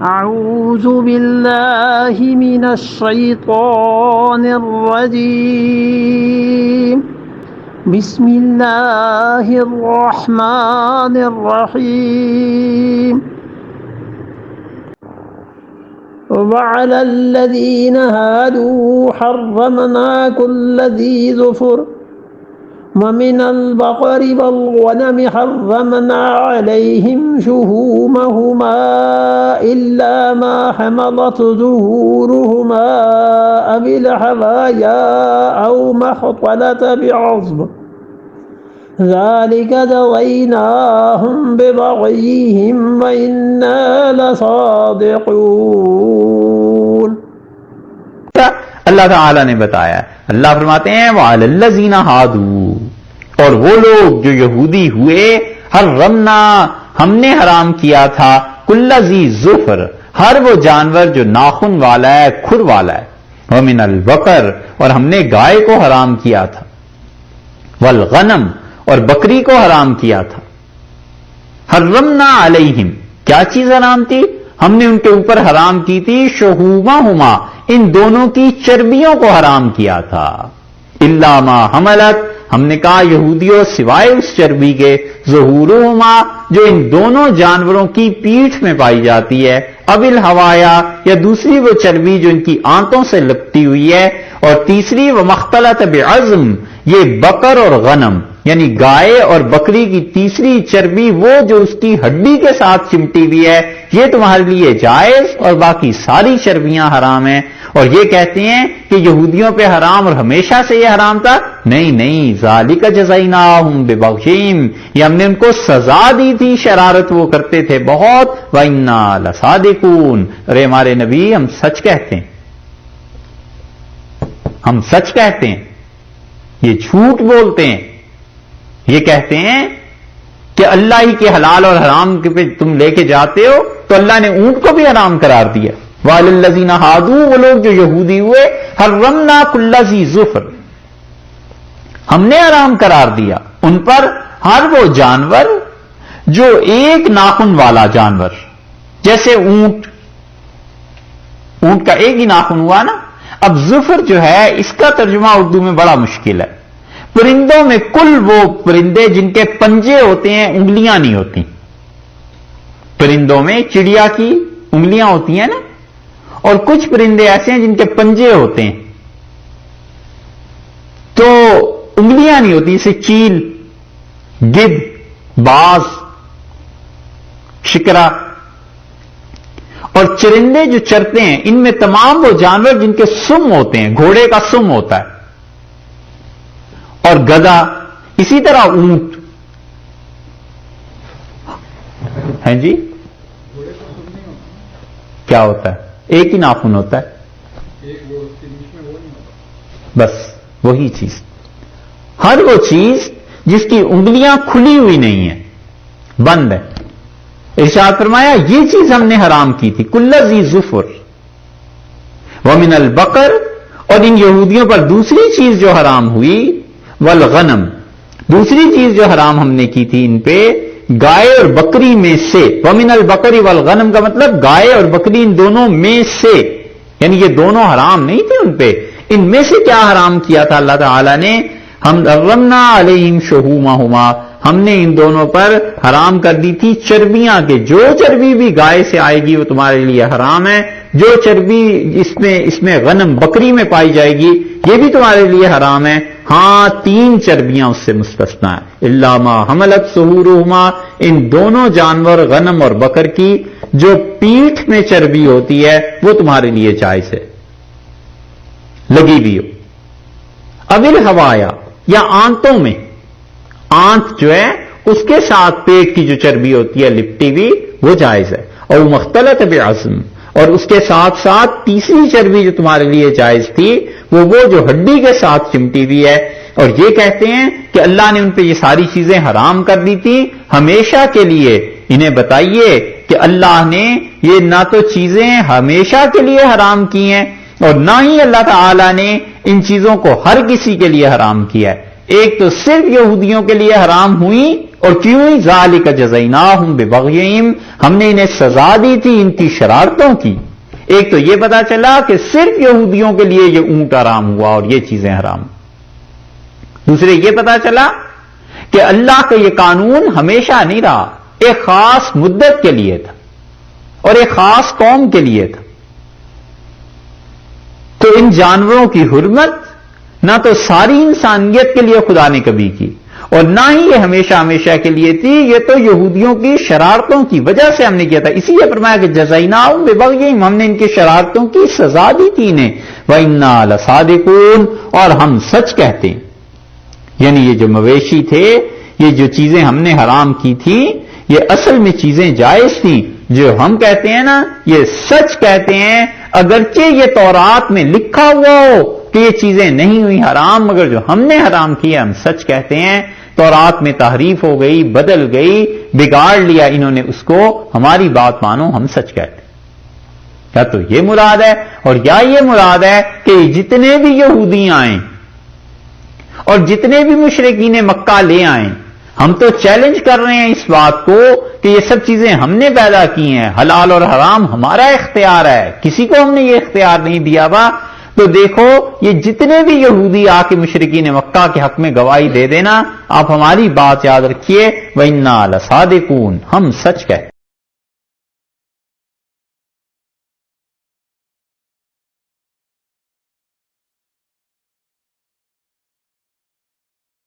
أعوذ بالله من الشيطان الرجيم بسم الله الرحمن الرحيم وعلى الذين هادوا حرمنا كل ذي ظفر ومن البقر والغنم حرمنا عليهم شهومهما إلا ما حملت ظهورهما أو الحوايا أو ما اختلط بعظم ذلك جزيناهم ببغيهم وإنا لصادقون. اللہ تعالیٰ نے بتایا ہے. اللہ فرماتے ہیں وَعَلَى الَّذِينَ هَادُوا، اور وہ لوگ جو یہودی ہوئے، حرمنا، ہم نے حرام کیا تھا، کل ذی ظفر، ہر وہ جانور جو ناخن والا ہے، کھر والا ہے، وَمِنَ الْبَقَرِ، اور ہم نے گائے کو حرام کیا تھا، وَالْغَنَمِ، اور بکری کو حرام کیا تھا. حرمنا علیہم، کیا چیز حرام تھی؟ ہم نے ان کے اوپر حرام کی تھی شہومہما، ان دونوں کی چربیوں کو حرام کیا تھا. الا ما حملت، ہم نے کہا یہودیوں سوائے اس چربی کے، ظہورہما، جو ان دونوں جانوروں کی پیٹھ میں پائی جاتی ہے، اب الحوایا، یا دوسری وہ چربی جو ان کی آنتوں سے لپٹی ہوئی ہے، اور تیسری وہ مختلط بعظم، یہ بقر اور غنم یعنی گائے اور بکری کی تیسری چربی، وہ جو اس کی ہڈی کے ساتھ چمٹی ہوئی ہے، یہ تمہارے لیے جائز، اور باقی ساری چربیاں حرام ہیں. اور یہ کہتے ہیں کہ یہودیوں پہ حرام اور ہمیشہ سے یہ حرام تھا. نہیں، ذالک جزیناہم ببغیہم، یہ ہم نے ان کو سزا دی تھی، شرارت وہ کرتے تھے بہت. وَإِنَّا لَصَادِقُونَ، ارے ہمارے نبی ہم سچ کہتے ہیں، ہم سچ کہتے ہیں، یہ جھوٹ بولتے ہیں. یہ کہتے ہیں کہ اللہ ہی کے حلال اور حرام کے پہ تم لے کے جاتے ہو، تو اللہ نے اونٹ کو بھی حرام قرار دیا. وَعَلَى الَّذِينَ هَادُوا، وہ لوگ جو یہودی ہوئے، حرمنا كُلَّ ذِي ظُفْرٍ، ہم نے حرام قرار دیا ان پر ہر وہ جانور جو ایک ناخن والا جانور، جیسے اونٹ کا ایک ہی ناخن ہوا نا. اب ظفر جو ہے اس کا ترجمہ اردو میں بڑا مشکل ہے. پرندوں میں کل وہ پرندے جن کے پنجے ہوتے ہیں، انگلیاں نہیں ہوتی. پرندوں میں چڑیا کی انگلیاں ہوتی ہیں نا، اور کچھ پرندے ایسے ہیں جن کے پنجے ہوتے ہیں تو انگلیاں نہیں ہوتی، جیسے چیل، گدھ، باز، شکرا. اور چرندے جو چرتے ہیں ان میں تمام وہ جانور جن کے سم ہوتے ہیں، گھوڑے کا سم ہوتا ہے، اور گدھا، اسی طرح اونٹ. ہیں جی، کیا ہوتا ہے؟ ایک ہی ناخن ہوتا ہے، بس وہی چیز. ہر وہ چیز جس کی انگلیاں کھلی ہوئی نہیں ہیں، بند ہے. ارشاد فرمایا یہ چیز ہم نے حرام کی تھی. کل ذی ظفر ومن البقر، اور ان یہودیوں پر دوسری چیز جو حرام ہوئی، والغنم، دوسری چیز جو حرام ہم نے کی تھی ان پہ، گائے اور بکری میں سے. ومن البقر والغنم کا مطلب گائے اور بکری ان دونوں میں سے، یعنی یہ دونوں حرام نہیں تھے ان پہ. ان میں سے کیا حرام کیا تھا اللہ تعالی نے؟ ہم حرمنا علیہم شہومہما، ہم نے ان دونوں پر حرام کر دی تھی چربیاں کے. جو چربی بھی گائے سے آئے گی وہ تمہارے لیے حرام ہے، جو چربی اس میں غنم بکری میں پائی جائے گی یہ بھی تمہارے لیے حرام ہے. ہاں، 3 چربیاں اس سے مستثنا ہے. الا ما حملت ظہورہما، ان دونوں جانور غنم اور بکر کی جو پیٹھ میں چربی ہوتی ہے وہ تمہارے لیے جائز ہے، لگی بھی ہو. اب الحوایا، یا آنتوں میں، آنت جو ہے اس کے ساتھ پیٹ کی جو چربی ہوتی ہے لپٹی ہوئی وہ جائز ہے. اور مختلط بعظم، اور اس کے ساتھ ساتھ تیسری چربی جو تمہارے لیے جائز تھی وہ جو ہڈی کے ساتھ چمٹی ہوئی ہے. اور یہ کہتے ہیں کہ اللہ نے ان پہ یہ ساری چیزیں حرام کر دی تھی ہمیشہ کے لیے. انہیں بتائیے کہ اللہ نے یہ نہ تو چیزیں ہمیشہ کے لیے حرام کی ہیں، اور نہ ہی اللہ تعالی نے ان چیزوں کو ہر کسی کے لیے حرام کیا ہے. ایک تو صرف یہودیوں کے لیے حرام ہوئی اور کیوں ہی ذالک جزیناہم ببغیہم، ہم نے انہیں سزا دی تھی ان کی شرارتوں کی. ایک تو یہ پتا چلا کہ صرف یہودیوں کے لیے یہ اونٹ حرام ہوا اور یہ چیزیں حرام. دوسرے یہ پتا چلا کہ اللہ کا یہ قانون ہمیشہ نہیں رہا، ایک خاص مدت کے لیے تھا اور ایک خاص قوم کے لیے تھا. تو ان جانوروں کی حرمت نہ تو ساری انسانیت کے لیے خدا نے کبھی کی اور نہ ہی یہ ہمیشہ ہمیشہ کے لیے تھی، یہ تو یہودیوں کی شرارتوں کی وجہ سے ہم نے کیا تھا. اسی لیے فرمایا کہ جزیناہم ببغیہم، ہم نے ان کی شرارتوں کی سزا دی تھی انہیں. وَإِنَّا لَصَادِقُونَ، اور ہم سچ کہتے ہیں. یعنی یہ جو مویشی تھے، یہ جو چیزیں ہم نے حرام کی تھی، یہ اصل میں چیزیں جائز تھیں. جو ہم کہتے ہیں نا، یہ سچ کہتے ہیں، اگرچہ یہ تورات میں لکھا ہوا ہو کہ یہ چیزیں نہیں ہوئی حرام، مگر جو ہم نے حرام کیا ہم سچ کہتے ہیں. تورات میں تحریف ہو گئی، بدل گئی، بگاڑ لیا انہوں نے اس کو، ہماری بات مانو، ہم سچ کہتے ہیں. کیا تو یہ مراد ہے؟ اور یا یہ مراد ہے کہ جتنے بھی یہودی آئیں اور جتنے بھی مشرکین مکہ لے آئیں، ہم تو چیلنج کر رہے ہیں اس بات کو کہ یہ سب چیزیں ہم نے پیدا کی ہیں، حلال اور حرام ہمارا اختیار ہے، کسی کو ہم نے یہ اختیار نہیں دیا ہوا. تو دیکھو یہ جتنے بھی یہودی آ کے مشرکین مکہ کے حق میں گواہی دے دینا، آپ ہماری بات یاد رکھیے، وَإِنَّا لَصَادِقُونَ، ہم سچ کہتے ہیں.